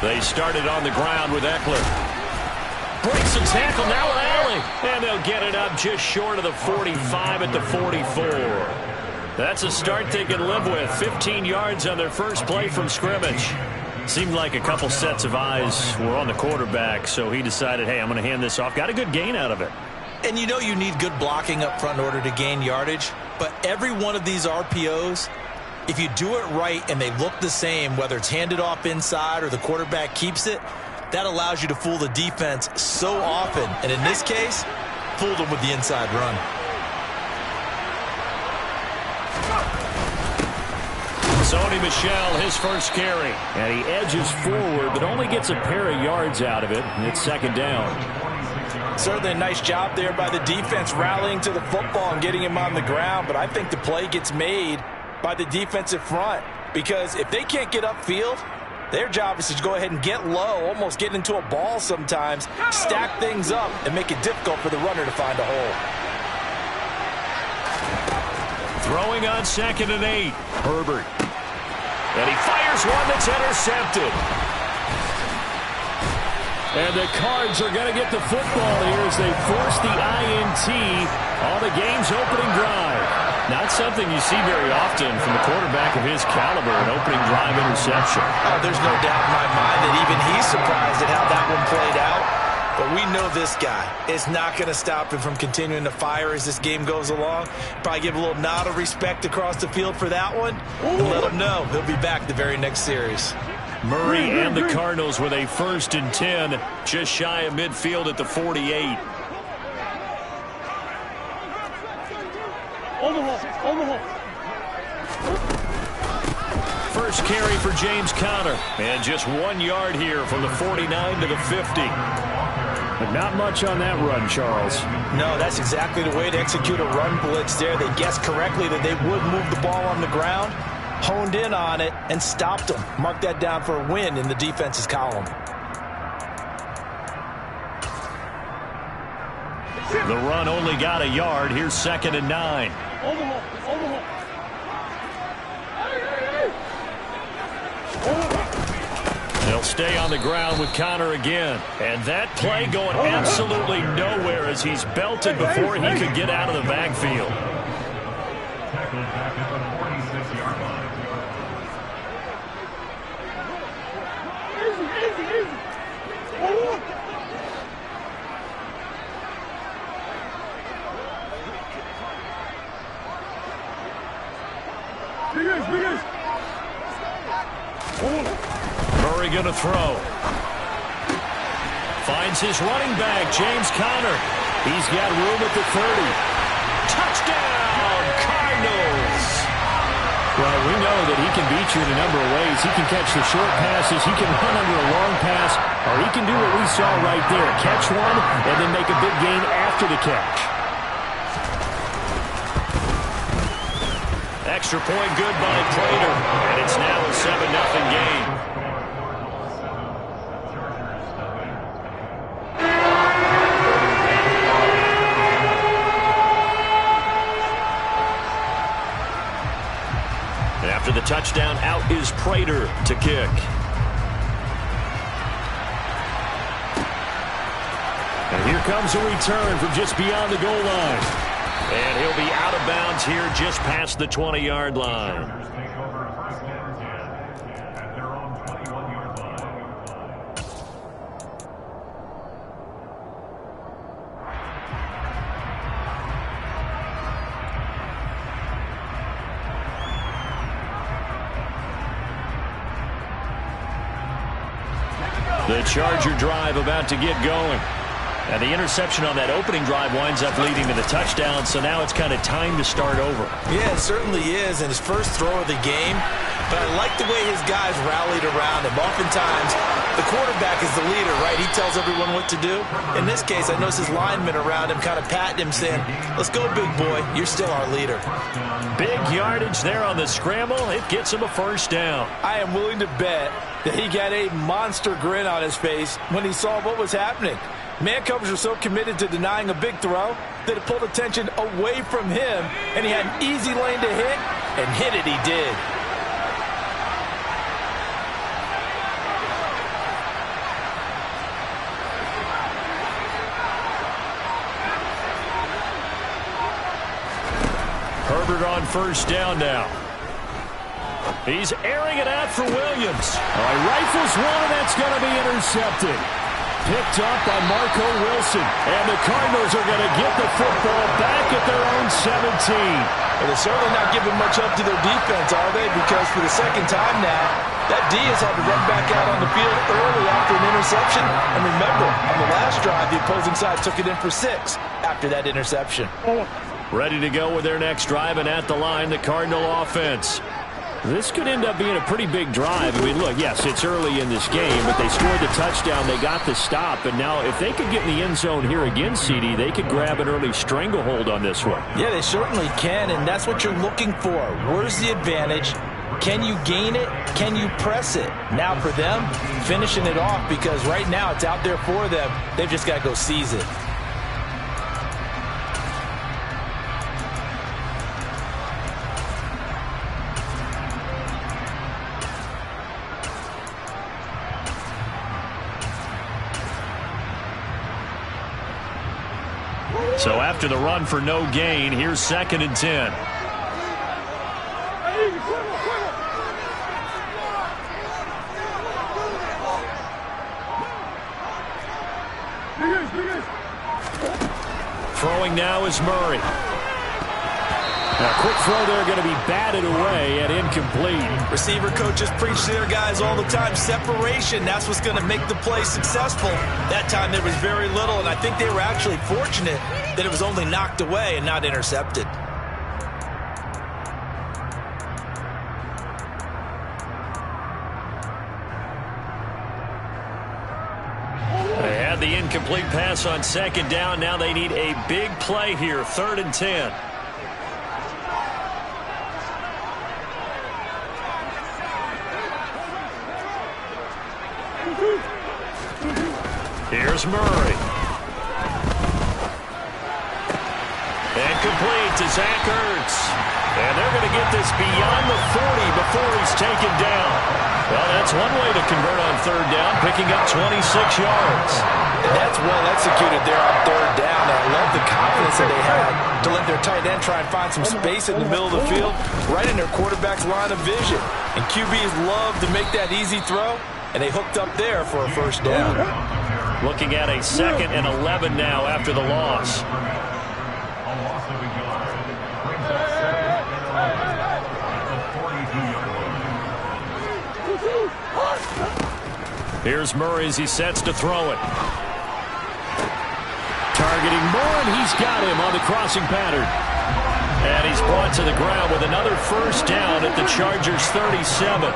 They started on the ground with Eckler. Breaks a tackle, now an alley. And they'll get it up just short of the 45 at the 44. That's a start they can live with. 15 yards on their first play from scrimmage. Seemed like a couple sets of eyes were on the quarterback, so he decided, hey, I'm going to hand this off. Got a good gain out of it. And you know you need good blocking up front in order to gain yardage, but every one of these RPOs, if you do it right and they look the same, whether it's handed off inside or the quarterback keeps it, that allows you to fool the defense so often. And in this case, fooled them with the inside run. Sony Michel, his first carry. And he edges forward, but only gets a pair of yards out of it. And it's second down. Certainly a nice job there by the defense rallying to the football and getting him on the ground. But I think the play gets made by the defensive front. Because if they can't get upfield, their job is to go ahead and get low, almost get into a ball sometimes, stack things up, and make it difficult for the runner to find a hole. Throwing on 2nd and 8. Herbert. And he fires one that's intercepted. And the Cards are going to get the football here as they force the INT on the game's opening drive. Not something you see very often from a quarterback of his caliber, an opening drive interception. Oh, there's no doubt in my mind that even he's surprised at how that one played out. But we know this guy is not going to stop him from continuing to fire as this game goes along. Probably give a little nod of respect across the field for that one and let him know he'll be back the very next series. Murray and the Cardinals with a 1st and 10, just shy of midfield at the 48. First carry for James Conner, and just 1 yard here from the 49 to the 50. But not much on that run, Charles. No, that's exactly the way to execute a run blitz there. They guessed correctly that they would move the ball on the ground, honed in on it, and stopped them. Mark that down for a win in the defense's column. The run only got a yard. Here's 2nd and 9. They'll stay on the ground with Conner again. And that play going absolutely nowhere as he's belted before he could get out of the backfield. Murray going to throw. Finds his running back, James Conner. He's got room at the 30. Touchdown, Cardinals! Well, we know that he can beat you in a number of ways. He can catch the short passes, he can run under a long pass, or he can do what we saw right there, catch one and then make a big gain after the catch. Extra point good by Prater, and it's now a 7-0 game. And after the touchdown, out is Prater to kick. And here comes a return from just beyond the goal line. And he'll be out of bounds here just past the 20-yard line. The Charger drive about to get going. And the interception on that opening drive winds up leading to the touchdown, so now it's kind of time to start over. Yeah, it certainly is, and his first throw of the game. But I like the way his guys rallied around him. Oftentimes, the quarterback is the leader, right? He tells everyone what to do. In this case, I noticed his linemen around him kind of patting him, saying, let's go, big boy. You're still our leader. Big yardage there on the scramble. It gets him a first down. I am willing to bet that he got a monster grin on his face when he saw what was happening. Man coverage was so committed to denying a big throw that it pulled attention away from him, and he had an easy lane to hit, and hit it he did. convert on first down now. He's airing it out for Williams. All right, rifles one, and that's going to be intercepted. Picked up by Marco Wilson. And the Cardinals are going to get the football back at their own 17. Well, they're certainly not giving much up to their defense, are they? Because for the second time now, that D has had to run back out on the field early after an interception. And remember, on the last drive, the opposing side took it in for 6 after that interception. Ready to go with their next drive, and at the line, the Cardinal offense. This could end up being a pretty big drive. I mean, look, yes, it's early in this game, but they scored the touchdown. They got the stop. And now if they could get in the end zone here again, CD, they could grab an early stranglehold on this one. Yeah, they certainly can, and that's what you're looking for. Where's the advantage? Can you gain it? Can you press it? Now for them, finishing it off, because right now it's out there for them. They've just got to go seize it. So after the run for no gain, here's 2nd and 10. Throwing now is Murray. A quick throw there, going to be batted away and incomplete. Receiver coaches preach to their guys all the time. Separation, that's what's going to make the play successful. That time there was very little, and I think they were actually fortunate that it was only knocked away and not intercepted. They had the incomplete pass on 2nd down. Now they need a big play here, 3rd and 10. Here's Murray. And complete to Zach Ertz. And they're going to get this beyond the 40 before he's taken down. Well, that's one way to convert on 3rd down, picking up 26 yards. And that's well executed there on 3rd down. And I love the confidence that they had to let their tight end try and find some space in the middle of the field, right in their quarterback's line of vision. And QBs love to make that easy throw, and they hooked up there for a 1st down. Looking at a 2nd and 11 now after the loss. Here's Murray as he sets to throw it. Targeting Moore, and he's got him on the crossing pattern. And he's brought to the ground with another 1st down at the Chargers' 37.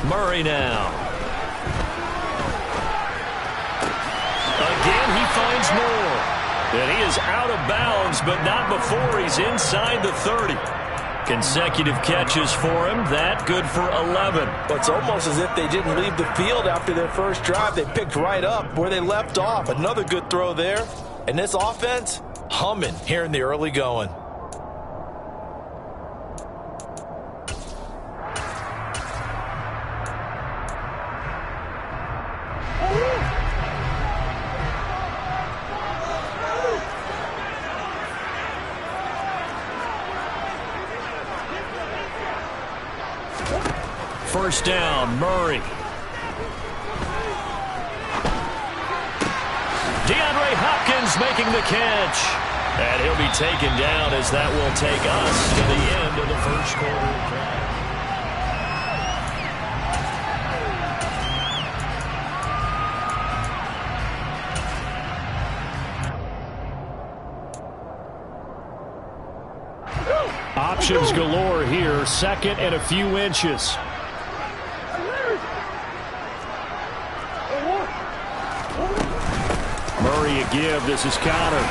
Murray now. Again, he finds Moore. And he is out of bounds, but not before he's inside the 30. Consecutive catches for him. That good for 11. Well, it's almost as if they didn't leave the field after their first drive. They picked right up where they left off. Another good throw there. And this offense, humming here in the early going. First down, Murray. DeAndre Hopkins making the catch. And he'll be taken down as that will take us to the end of the first quarter. Options galore here. 2nd and a few inches. Murray a give. This is Connor.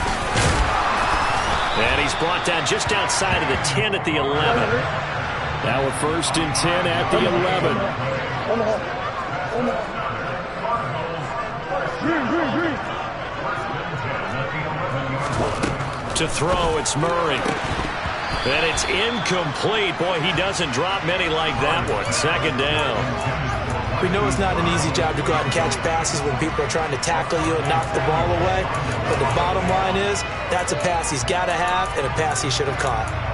And he's brought down just outside of the 10 at the 11. Now a 1st and 10 at the 11. To throw, it's Murray. And it's incomplete. Boy, he doesn't drop many like that one. Second down. We know it's not an easy job to go out and catch passes when people are trying to tackle you and knock the ball away. But the bottom line is, that's a pass he's got to have and a pass he should have caught.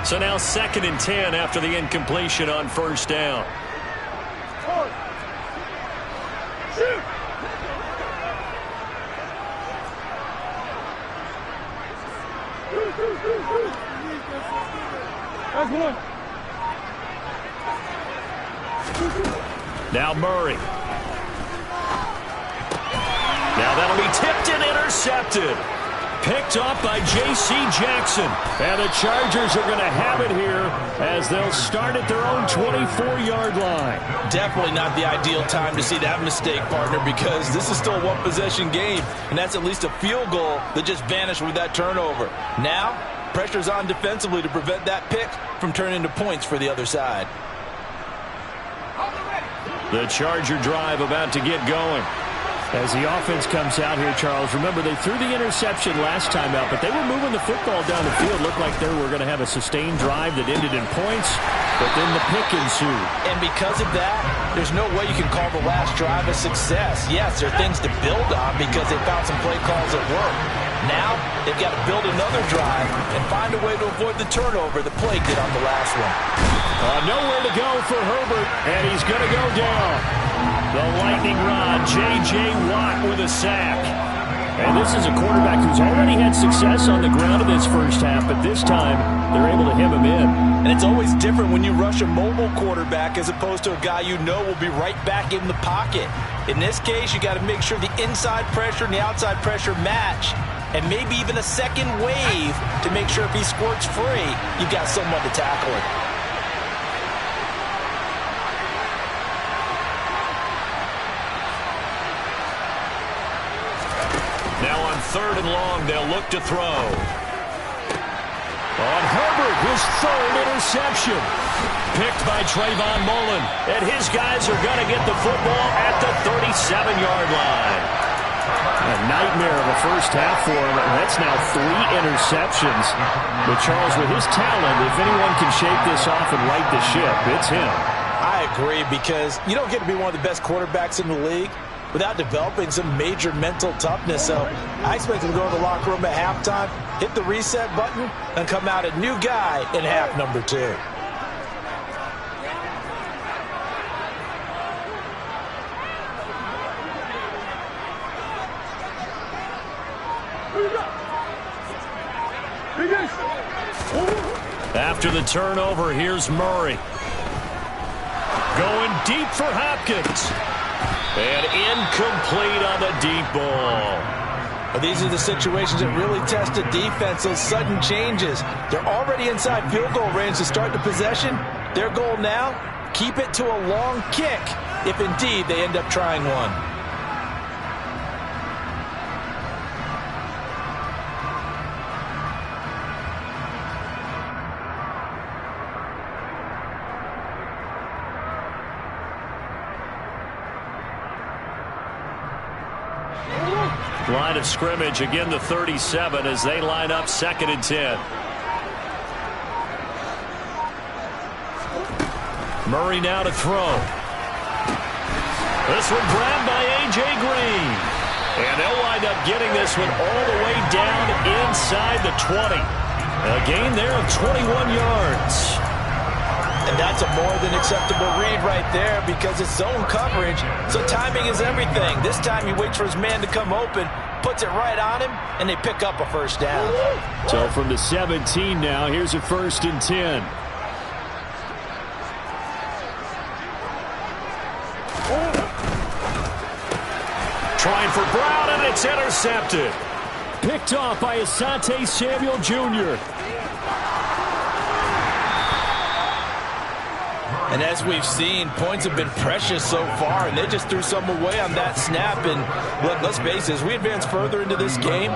So now 2nd and 10 after the incompletion on first down. Now Murray. Now that'll be tipped and intercepted. Picked off by J.C. Jackson. And the Chargers are going to have it here as they'll start at their own 24-yard line. Definitely not the ideal time to see that mistake, partner, because this is still a one-possession game, and that's at least a field goal that just vanished with that turnover. Now, pressure's on defensively to prevent that pick from turning into points for the other side. The Charger drive about to get going. As the offense comes out here, Charles, remember they threw the interception last time out, but they were moving the football down the field. Looked like they were going to have a sustained drive that ended in points, but then the pick ensued. And because of that, there's no way you can call the last drive a success. Yes, there are things to build on because they found some play calls that work. Now, they've got to build another drive and find a way to avoid the turnover the play did on the last one. Nowhere to go for Herbert, and he's going to go down. The lightning rod, J.J. Watt with a sack. And this is a quarterback who's already had success on the ground in this first half, but this time they're able to hem him in. And it's always different when you rush a mobile quarterback as opposed to a guy you know will be right back in the pocket. In this case, you got to make sure the inside pressure and the outside pressure match, and maybe even a second wave to make sure if he squirts free, you've got someone to tackle it. Now on 3rd and long, they'll look to throw. On Herbert, his 3rd interception. Picked by Trayvon Mullen. And his guys are going to get the football at the 37-yard line. A nightmare of a first half for him. That's now 3 interceptions. But Charles, with his talent, if anyone can shake this off and right the ship, it's him. I agree, because you don't get to be one of the best quarterbacks in the league without developing some major mental toughness. So I expect him to go to the locker room at halftime, hit the reset button, and come out a new guy in half number 2. After the turnover, here's Murray. Going deep for Hopkins. And incomplete on the deep ball. But these are the situations that really test a defense, those sudden changes. They're already inside field goal range to start the possession. Their goal now, keep it to a long kick, if indeed they end up trying one. Line of scrimmage, again the 37 as they line up 2nd and 10. Murray now to throw. This one grabbed by A.J. Green. And they'll wind up getting this one all the way down inside the 20. A gain there of 21 yards. And that's a more than acceptable read right there because it's zone coverage, so timing is everything. This time he waits for his man to come open, puts it right on him, and they pick up a first down. So from the 17 now, here's a 1st and 10. Trying for Brown, and it's intercepted. Picked off by Asante Samuel Jr. And as we've seen, points have been precious so far, and they just threw some away on that snap. And look, let's face it, as we advance further into this game,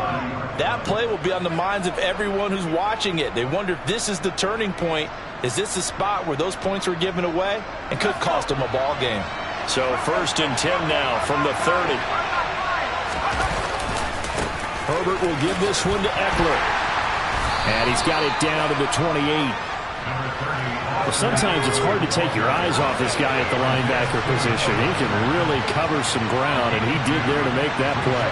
that play will be on the minds of everyone who's watching it. They wonder if this is the turning point. Is this the spot where those points were given away and could cost them a ball game? So 1st and 10 now from the 30. Herbert will give this one to Eckler. And he's got it down to the 28. Well, sometimes it's hard to take your eyes off this guy at the linebacker position. He can really cover some ground, and he did there to make that play.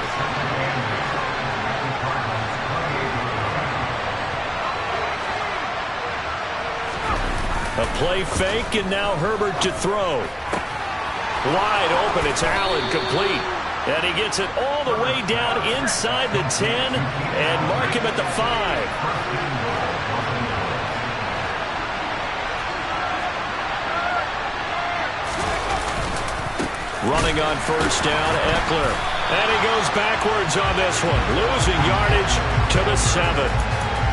A play fake, and now Herbert to throw. Wide open, it's Allen, complete. And he gets it all the way down inside the 10 and mark him at the 5. Running on 1st down, Eckler. And he goes backwards on this one, losing yardage to the 7.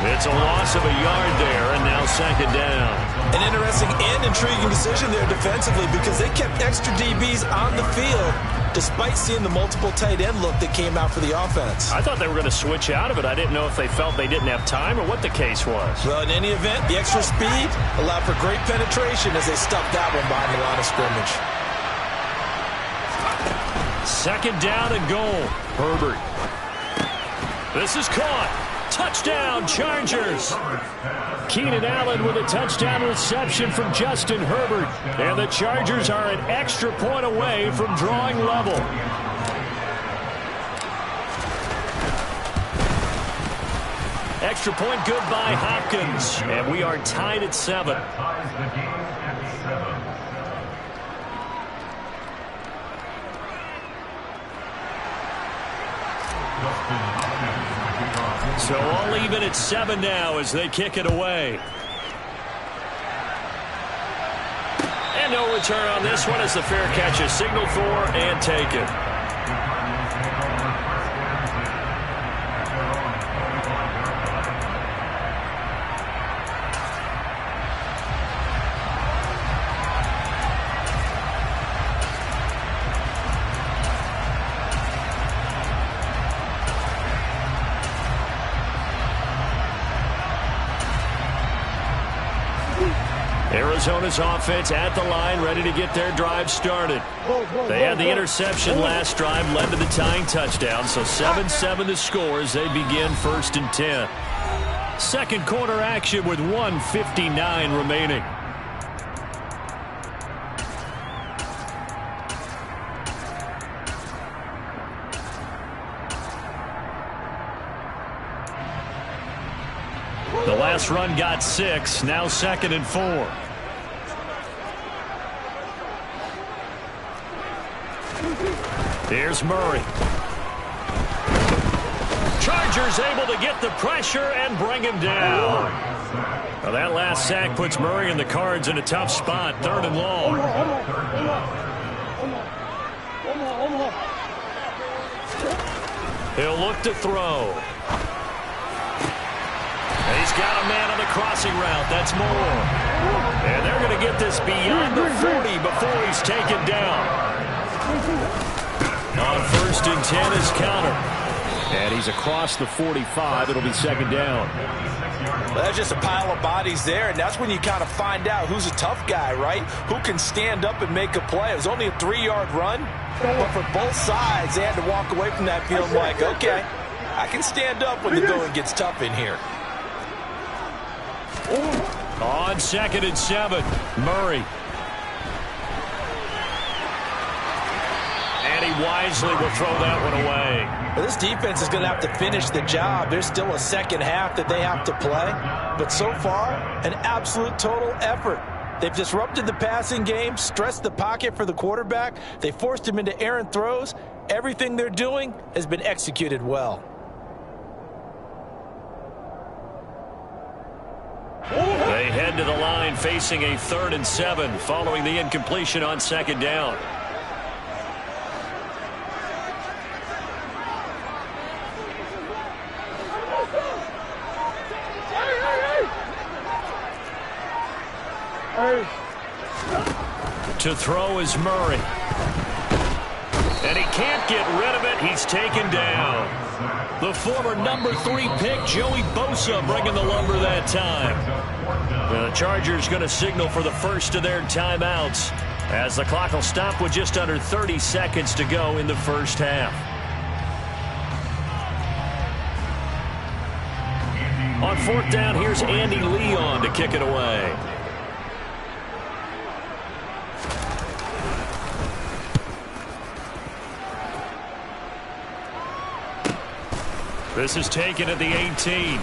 It's a loss of a yard there, and now 2nd down. An interesting and intriguing decision there defensively because they kept extra DBs on the field despite seeing the multiple tight end look that came out for the offense. I thought they were going to switch out of it. I didn't know if they felt they didn't have time or what the case was. Well, in any event, the extra speed allowed for great penetration as they stuffed that one behind the line of scrimmage. 2nd down and goal. Herbert. This is caught. Touchdown, Chargers. Keenan Allen with a touchdown reception from Justin Herbert. And the Chargers are an extra point away from drawing level. Extra point good by Hopkins. And we are tied at 7. So all even at 7 now as they kick it away. And no return on this one as the fair catch is signaled for and taken. Arizona's offense at the line, ready to get their drive started. They had the interception last drive, led to the tying touchdown, so 7-7 the score as they begin 1st and 10. 2nd quarter action with 1:59 remaining. The last run got 6, now 2nd and 4. Here's Murray. Chargers able to get the pressure and bring him down. Well, that last sack puts Murray and the Cards in a tough spot, 3rd and long. He'll look to throw. He's got a man on the crossing route. That's Moore. And they're going to get this beyond the 40 before he's taken down. On 1st and 10 is counter. And he's across the 45. It'll be 2nd down. Well, that's just a pile of bodies there, and that's when you kind of find out who's a tough guy, right? Who can stand up and make a play. It was only a 3-yard run, but for both sides, they had to walk away from that feeling like, okay, I can stand up when the going gets tough in here. On 2nd and 7, Murray. And he wisely will throw that one away. Well, this defense is going to have to finish the job. There's still a second half that they have to play. But so far, an absolute total effort. They've disrupted the passing game, stressed the pocket for the quarterback. They forced him into errant throws. Everything they're doing has been executed well. They head to the line facing a 3rd and 7 following the incompletion on 2nd down. To throw is Murray. And he can't get rid of it. He's taken down. The former number 3 pick, Joey Bosa, bringing the lumber that time. The Chargers going to signal for the first of their timeouts as the clock will stop with just under 30 seconds to go in the first half. On 4th down, here's Andy Leon to kick it away. This is taken at the 18.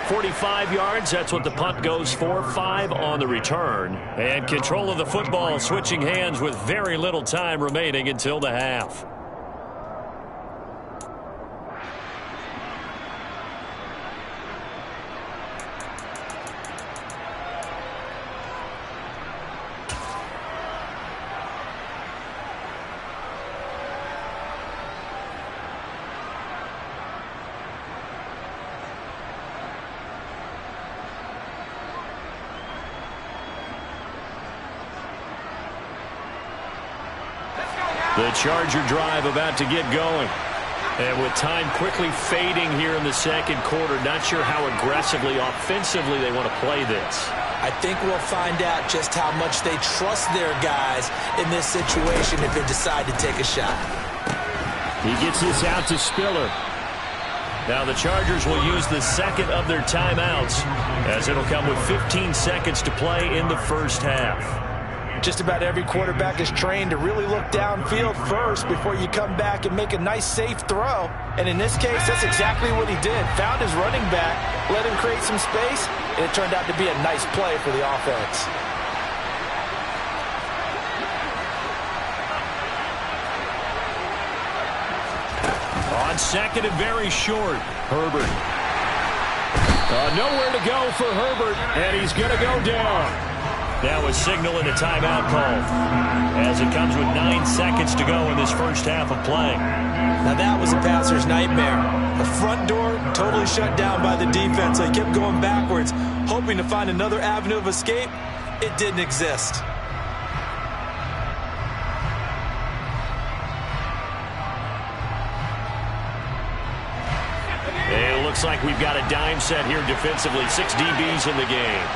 45 yards, that's what the punt goes for. 5 on the return. And control of the football switching hands with very little time remaining until the half. The Charger drive about to get going. And with time quickly fading here in the second quarter, not sure how aggressively, offensively they want to play this. I think we'll find out just how much they trust their guys in this situation if they decide to take a shot. He gets this out to Spiller. Now the Chargers will use the second of their timeouts as it'll come with 15 seconds to play in the first half. Just about every quarterback is trained to really look downfield first before you come back and make a nice, safe throw. And in this case, that's exactly what he did. Found his running back, let him create some space, and it turned out to be a nice play for the offense. On second and very short, Herbert. Nowhere to go for Herbert, and he's going to go down. Now a signal and a timeout call as it comes with 9 seconds to go in this first half of play. Now that was a passer's nightmare. The front door totally shut down by the defense. They kept going backwards, hoping to find another avenue of escape. It didn't exist. It looks like we've got a dime set here defensively. 6 DBs in the game.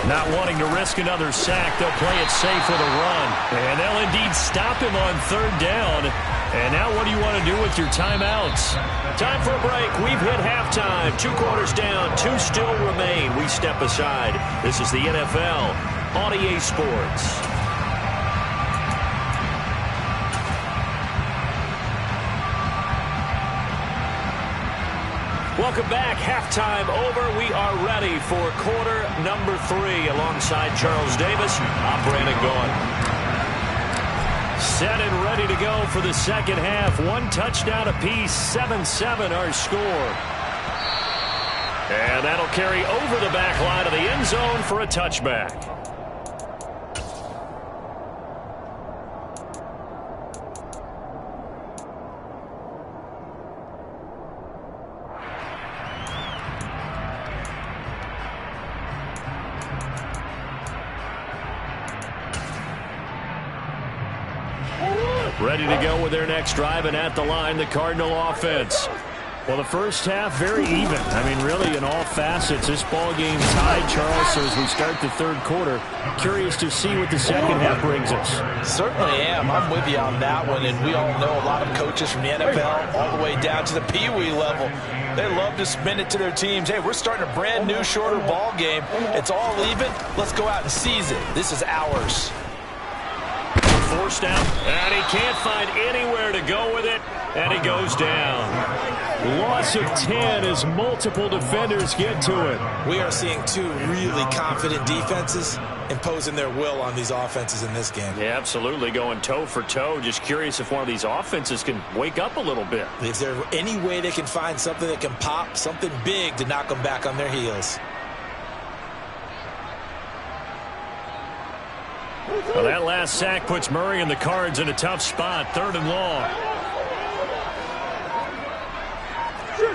Not wanting to risk another sack, they'll play it safe with a run. And they'll indeed stop him on 3rd down. And now what do you want to do with your timeouts? Time for a break. We've hit halftime. 2 quarters down, 2 still remain. We step aside. This is the NFL on EA Sports. Welcome back. Halftime over. We are ready for quarter number 3 alongside Charles Davis. I'm Brandon Gaughan. Set and ready to go for the second half. 1 touchdown apiece. 7-7 our score. And that'll carry over the back line of the end zone for a touchback. Ready to go with their next drive, and at the line, the Cardinal offense. Well, the first half, very even. I mean, really, in all facets, this ball game's tied, Charles. So as we start the 3rd quarter, curious to see what the second half brings us. Certainly am. I'm with you on that one, and we all know a lot of coaches from the NFL all the way down to the Pee-wee level. They love to spin it to their teams. Hey, we're starting a brand new, shorter ball game. It's all even. Let's go out and seize it. This is ours. Forced out, and he can't find anywhere to go with it, and he goes down. Loss of 10 as multiple defenders get to it. We are seeing 2 really confident defenses imposing their will on these offenses in this game. Yeah, absolutely, going toe for toe. Just curious if one of these offenses can wake up a little bit. Is there any way they can find something that can pop, something big to knock them back on their heels? Well, that last sack puts Murray and the Cards in a tough spot. 3rd and long.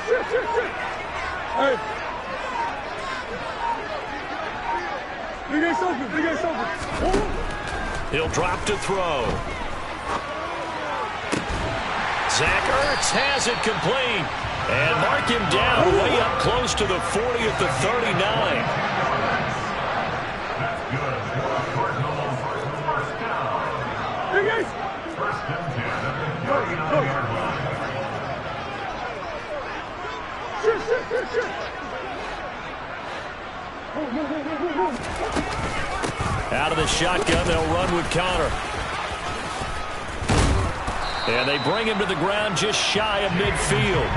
Hey. Big ass open. Big ass open. He'll drop to throw. Zach Ertz has it complete. And mark him down way up close to the 40 at the 39. Big ass. Out of the shotgun, they'll run with Connor. And they bring him to the ground just shy of midfield.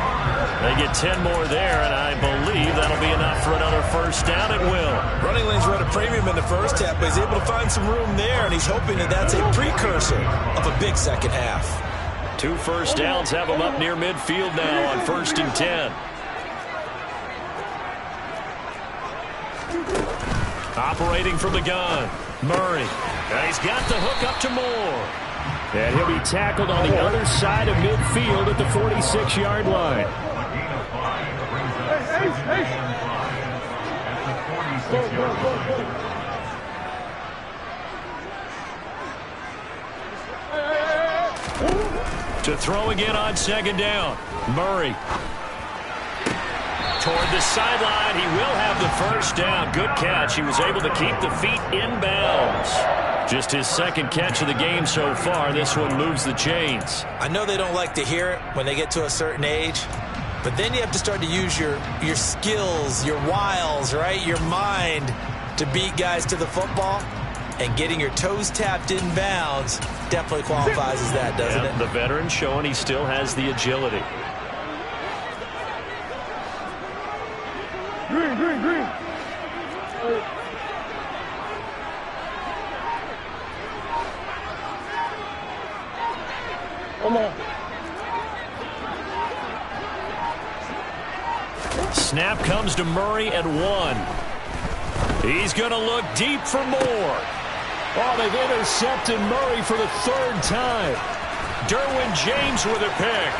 They get 10 more there, and I believe that'll be enough for another first down. It will. Running lanes were at a premium in the first half, but he's able to find some room there, and he's hoping that that's a precursor of a big second half. 2 first downs have him up near midfield now on 1st and 10. Operating from the gun, Murray. And he's got the hook up to Moore. And he'll be tackled on the other side of midfield at the 46-yard line. To throw again on 2nd down. Murray. Toward the sideline. He will have the first down. Good catch. He was able to keep the feet in bounds. Just his 2nd catch of the game so far. This one moves the chains. I know they don't like to hear it when they get to a certain age, but then you have to start to use your skills, your wiles, right? Your mind to beat guys to the football. And getting your toes tapped in bounds definitely qualifies as that, doesn't it? The veteran showing he still has the agility. Green. Come on. Snap comes to Murray at 1. He's going to look deep for Moore. Oh, they've intercepted Murray for the 3rd time. Derwin James with a pick.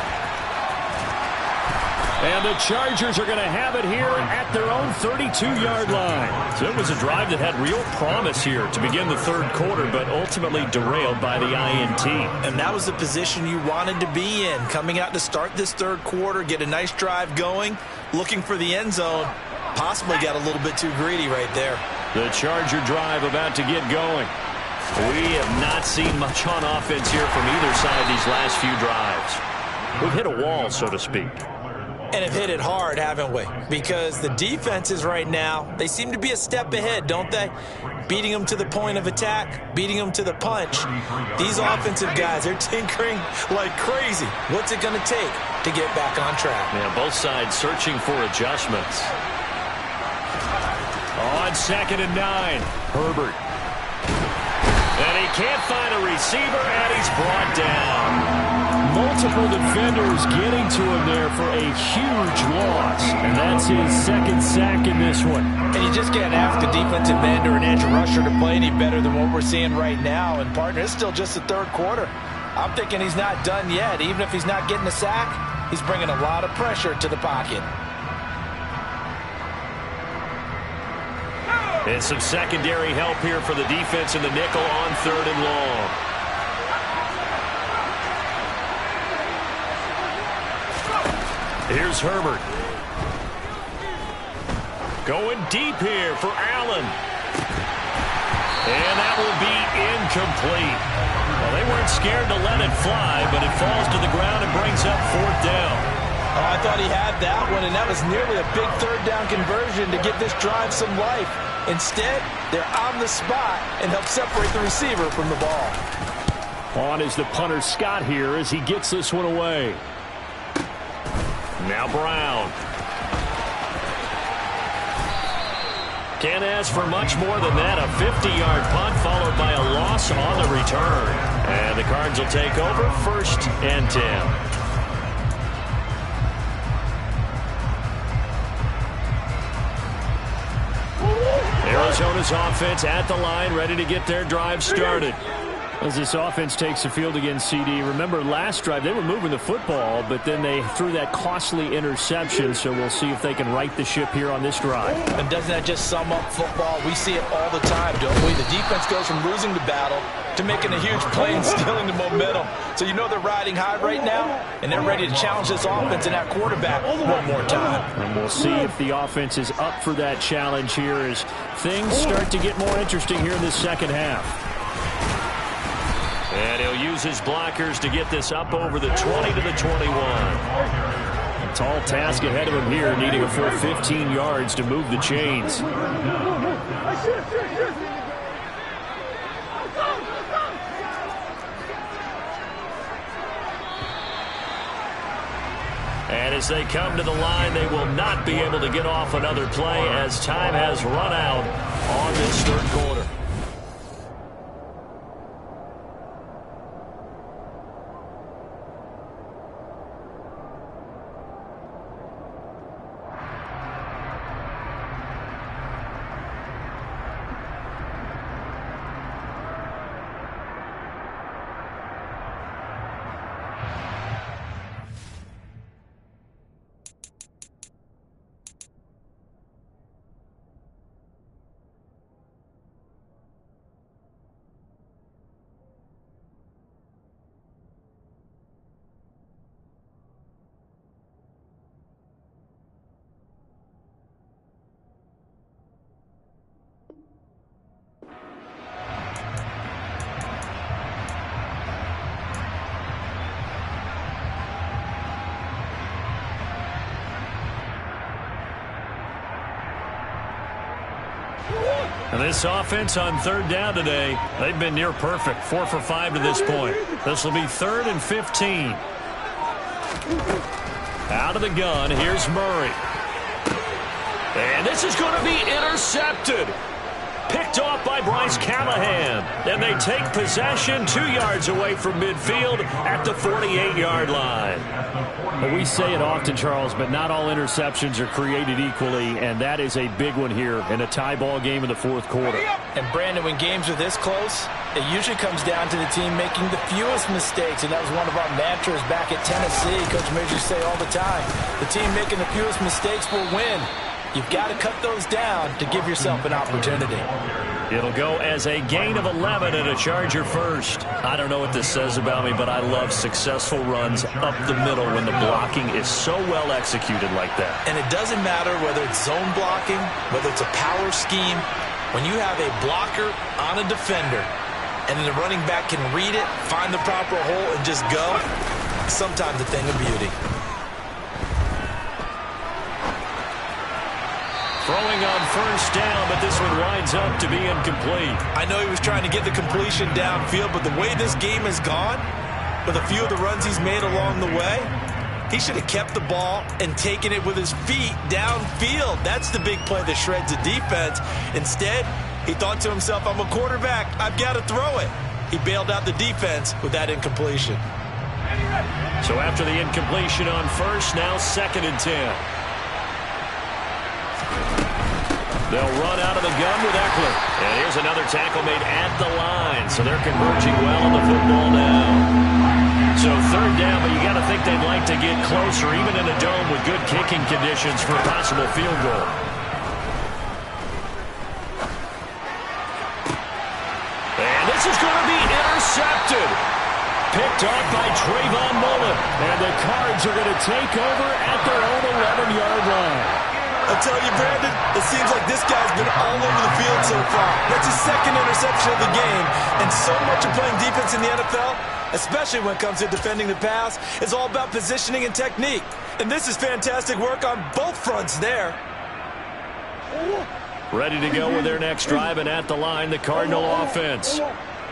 And the Chargers are going to have it here at their own 32-yard line. So it was a drive that had real promise here to begin the 3rd quarter, but ultimately derailed by the INT. And that was the position you wanted to be in, coming out to start this 3rd quarter, get a nice drive going, looking for the end zone. Possibly got a little bit too greedy right there. The Charger drive about to get going. We have not seen much on offense here from either side these last few drives. We've hit a wall, so to speak. And have hit it hard, haven't we? Because the defenses right now, they seem to be a step ahead, don't they? Beating them to the point of attack, beating them to the punch. These offensive guys, they're tinkering like crazy. What's it going to take to get back on track? Yeah, both sides searching for adjustments. On 2nd and 9, Herbert. And he can't find a receiver, and he's brought down. Multiple defenders getting to him there for a huge loss. And that's his 2nd sack in this one. And you just can't ask a defensive end or an edge rusher to play any better than what we're seeing right now. And, partner, it's still just the 3rd quarter. I'm thinking he's not done yet. Even if he's not getting a sack, he's bringing a lot of pressure to the pocket. And some secondary help here for the defense in the nickel on 3rd and long. Here's Herbert. Going deep here for Allen. And that will be incomplete. Well, they weren't scared to let it fly, but it falls to the ground and brings up 4th down. Oh, I thought he had that one, and that was nearly a big 3rd down conversion to give this drive some life. Instead, they're on the spot and help separate the receiver from the ball. On is the punter Scott here as he gets this one away. Now Brown. Can't ask for much more than that. A 50-yard punt followed by a loss on the return. And the Cards will take over 1st and 10. Arizona's offense at the line, ready to get their drive started. As this offense takes the field against CD, remember last drive they were moving the football, but then they threw that costly interception, so we'll see if they can right the ship here on this drive. And doesn't that just sum up football? We see it all the time, don't we? The defense goes from losing the battle to making a huge play and stealing the momentum. So you know they're riding high right now, and they're ready to challenge this offense and that quarterback one more time. And we'll see if the offense is up for that challenge here as things start to get more interesting here in this second half. And he'll use his blockers to get this up over the 20 to the 21. A tall task ahead of him here, needing a full 15 yards to move the chains. And as they come to the line, they will not be able to get off another play as time has run out on this third quarter. And this offense on third down today, they've been near perfect. 4 for 5 to this point. This will be 3rd and 15. Out of the gun, here's Murray. And this is going to be intercepted. Picked off by Bryce Callahan. And they take possession 2 yards away from midfield at the 48-yard line. Well, we say it often, Charles, but not all interceptions are created equally, and that is a big one here in a tie ball game in the fourth quarter. And, Brandon, when games are this close, it usually comes down to the team making the fewest mistakes, and that was one of our mantras back at Tennessee. Coach Major say all the time, the team making the fewest mistakes will win. You've got to cut those down to give yourself an opportunity. It'll go as a gain of 11 and a Charger first. I don't know what this says about me, but I love successful runs up the middle when the blocking is so well executed like that. And it doesn't matter whether it's zone blocking, whether it's a power scheme. When you have a blocker on a defender and then the running back can read it, find the proper hole, and just go, sometimes a thing of beauty. Throwing on first down, but this one winds up to be incomplete. I know he was trying to get the completion downfield, but the way this game has gone, with a few of the runs he's made along the way, he should have kept the ball and taken it with his feet downfield. That's the big play that shreds the defense. Instead, he thought to himself, I'm a quarterback, I've got to throw it. He bailed out the defense with that incompletion. So after the incompletion on first, now 2nd and 10. They'll run out of the gun with Eckler. And here's another tackle made at the line. So they're converging well on the football now. So 3rd down, but you got to think they'd like to get closer, even in a dome with good kicking conditions for a possible field goal. And this is going to be intercepted. Picked off by Trayvon Mullen. And the Cards are going to take over at their own 11-yard line. I'll tell you, Brandon, it seems like this guy's been all over the field so far. That's his 2nd interception of the game. And so much of playing defense in the NFL, especially when it comes to defending the pass, is all about positioning and technique. And this is fantastic work on both fronts there. Ready to go with their next drive, and at the line, the Cardinal offense.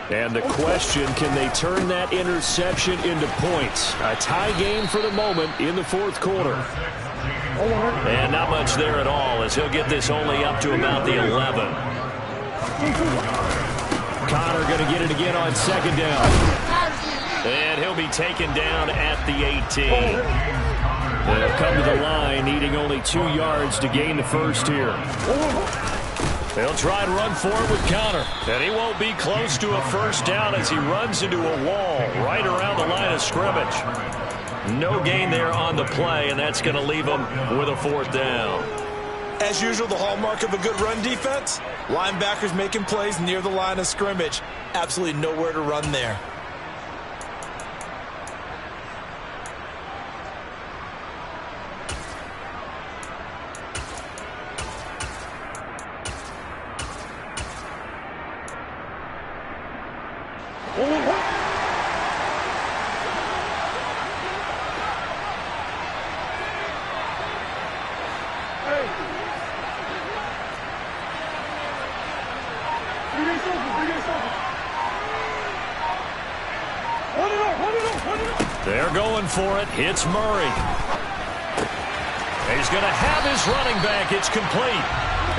And the question, can they turn that interception into points? A tie game for the moment in the fourth quarter. And not much there at all, as he'll get this only up to about the 11. Connor going to get it again on 2nd down. And he'll be taken down at the 18. They'll come to the line, needing only 2 yards to gain the first here. They'll try and run for it with counter. And he won't be close to a first down as he runs into a wall right around the line of scrimmage. No gain there on the play, and that's going to leave him with a fourth down. As usual, the hallmark of a good run defense, linebackers making plays near the line of scrimmage. Absolutely nowhere to run there. They're going for it. It's Murray. He's going to have his running back. It's complete.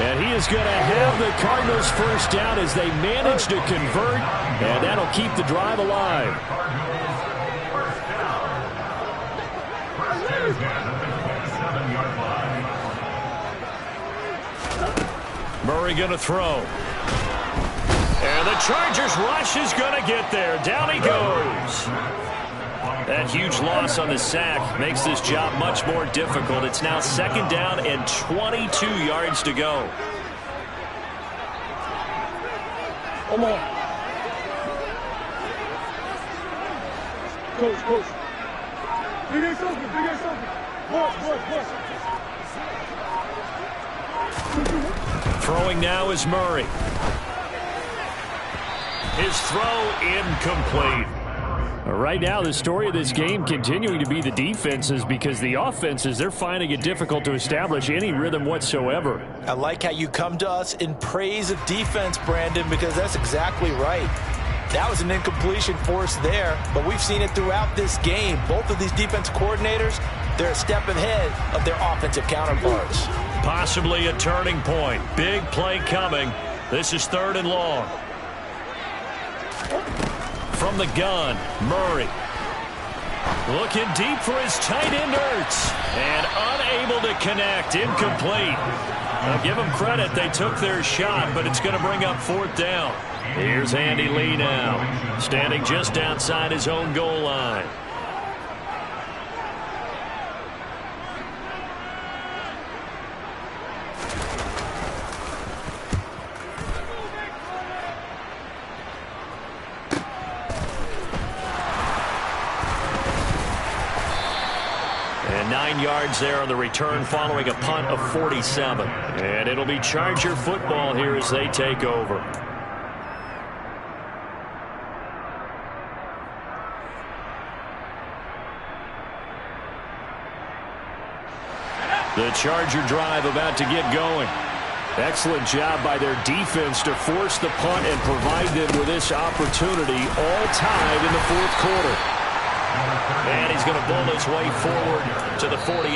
And he is going to have the Cardinals first down as they manage to convert, and that'll keep the drive alive. Murray going to throw. And the Chargers rush is going to get there. Down he goes. That huge loss on the sack makes this job much more difficult. It's now second down and 22 yards to go. Come on. Coach. Big ass open. Push. Throwing now is Murray. His throw incomplete. Right now, the story of this game continuing to be the defenses, because the offenses, they're finding it difficult to establish any rhythm whatsoever. I like how you come to us in praise of defense, Brandon, because that's exactly right. That was an incompletion force there, but we've seen it throughout this game. Both of these defense coordinators, they're a step ahead of their offensive counterparts. Possibly a turning point. Big play coming. This is 3rd and long. From the gun, Murray. Looking deep for his tight end, Ertz. And unable to connect. Incomplete. I'll give them credit. They took their shot, but it's going to bring up 4th down. Here's Andy Lee now, standing just outside his own goal line. And 9 yards there on the return following a punt of 47. And it'll be Charger football here as they take over. The Charger drive about to get going. Excellent job by their defense to force the punt and provide them with this opportunity, all tied in the 4th quarter. And he's going to bull his way forward to the 48.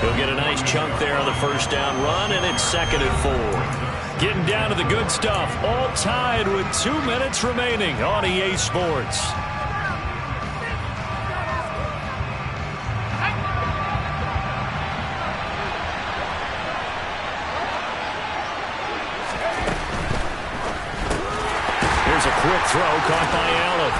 He'll get a nice chunk there on the first down run, and it's 2nd and 4. Getting down to the good stuff, all tied with 2 minutes remaining on EA Sports. Here's a quick throw caught by Allen.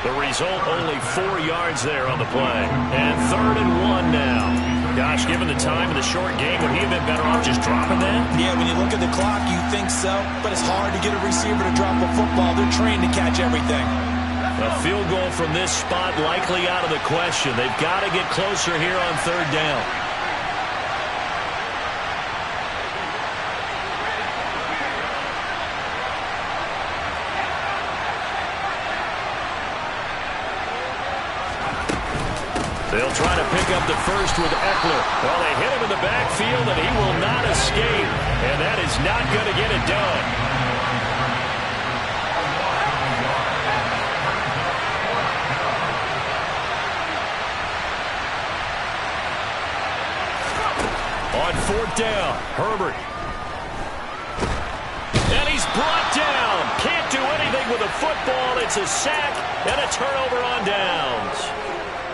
The result, only 4 yards there on the play. And 3rd and 1 now. Gosh, given the time of the short game, would he have been better off just dropping that? Yeah, when you look at the clock, you think so. But it's hard to get a receiver to drop a football. They're trained to catch everything. A field goal from this spot likely out of the question. They've got to get closer here on 3rd down. They'll try to pick up the first with Eckler. Well, they hit him in the backfield, and he will not escape. And that is not going to get it done. On 4th down, Herbert. And he's brought down. Can't do anything with the football. It's a sack and a turnover on downs.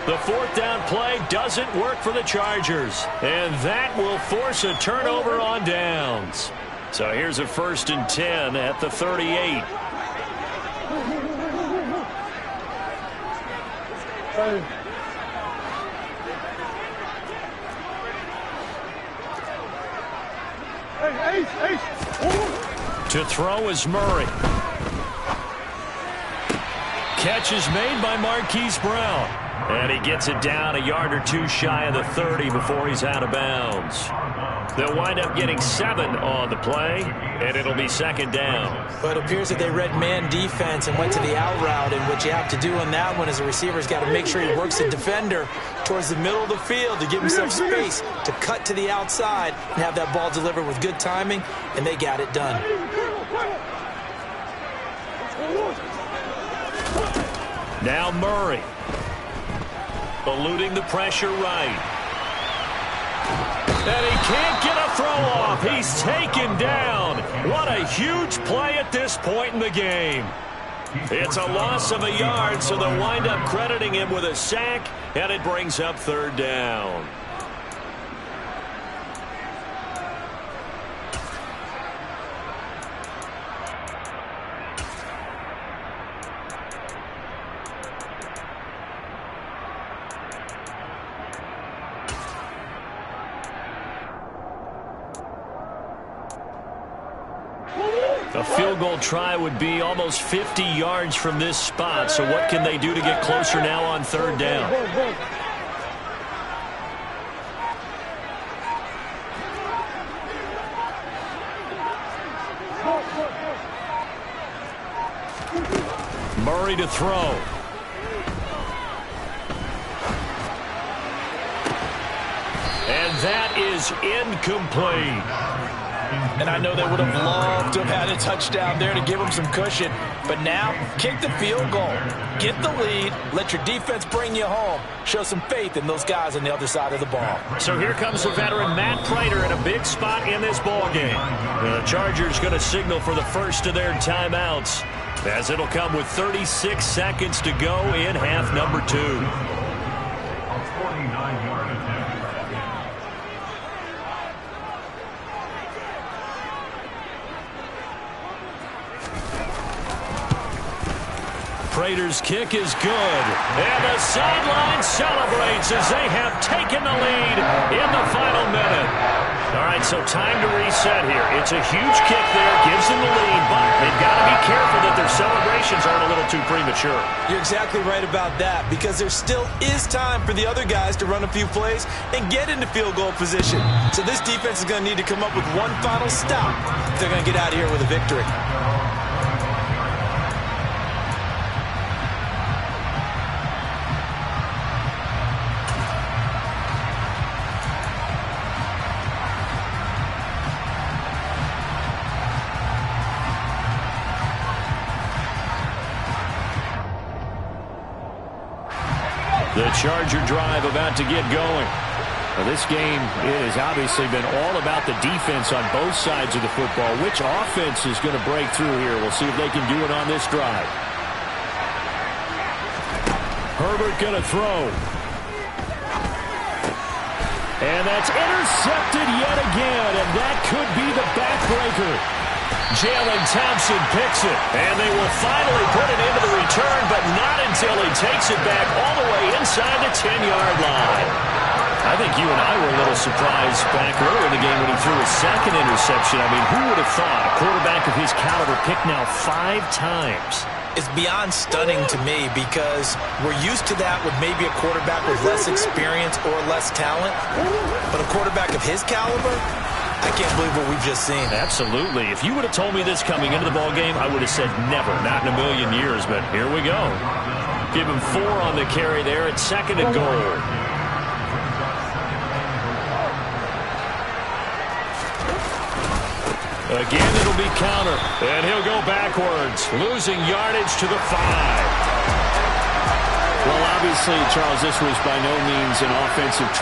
The fourth down play doesn't work for the Chargers. And that will force a turnover on downs. So here's a 1st and 10 at the 38. To throw is Murray. Catch is made by Marquise Brown. And he gets it down a yard or two shy of the 30 before he's out of bounds. They'll wind up getting 7 on the play, and it'll be 2nd down. But it appears that they read man defense and went to the out route, and what you have to do on that one as a receiver is got to make sure he works the defender towards the middle of the field to give himself space to cut to the outside and have that ball delivered with good timing, and they got it done. Now Murray. Eluding the pressure right. And he can't get a throw off. He's taken down. What a huge play at this point in the game. It's a loss of a yard, so they'll wind up crediting him with a sack, and it brings up 3rd down. A field goal try would be almost 50 yards from this spot, so what can they do to get closer now on 3rd down? Murray to throw. And that is incomplete. And I know they would have loved to have had a touchdown there to give them some cushion. But now, kick the field goal. Get the lead. Let your defense bring you home. Show some faith in those guys on the other side of the ball. So here comes the veteran Matt Prater in a big spot in this ballgame. The Chargers going to signal for the first of their timeouts, as it'll come with 36 seconds to go in half number 2. Prater's kick is good. And the sideline celebrates as they have taken the lead in the final minute. All right, so time to reset here. It's a huge kick there, gives them the lead, but they've got to be careful that their celebrations aren't a little too premature. You're exactly right about that, because there still is time for the other guys to run a few plays and get into field goal position. So this defense is going to need to come up with one final stop if they're going to get out of here with a victory. The Charger drive about to get going. Well, this game has obviously been all about the defense on both sides of the football. Which offense is going to break through here? We'll see if they can do it on this drive. Herbert going to throw. And that's intercepted yet again, and that could be the backbreaker. Jalen Thompson picks it, and they will finally put it into the return, but not until he takes it back all the way inside the 10-yard line. I think you and I were a little surprised back early in the game when he threw his 2nd interception. I mean, who would have thought a quarterback of his caliber picked now 5 times? It's beyond stunning to me, because we're used to that with maybe a quarterback with less experience or less talent. But a quarterback of his caliber, I can't believe what we've just seen. Absolutely. If you would have told me this coming into the ballgame, I would have said never, not in a million years. But here we go. Give him 4 on the carry there at 2nd and goal. Again, it'll be counter, and he'll go backwards, losing yardage to the 5. Well, obviously, Charles, this was by no means an offensive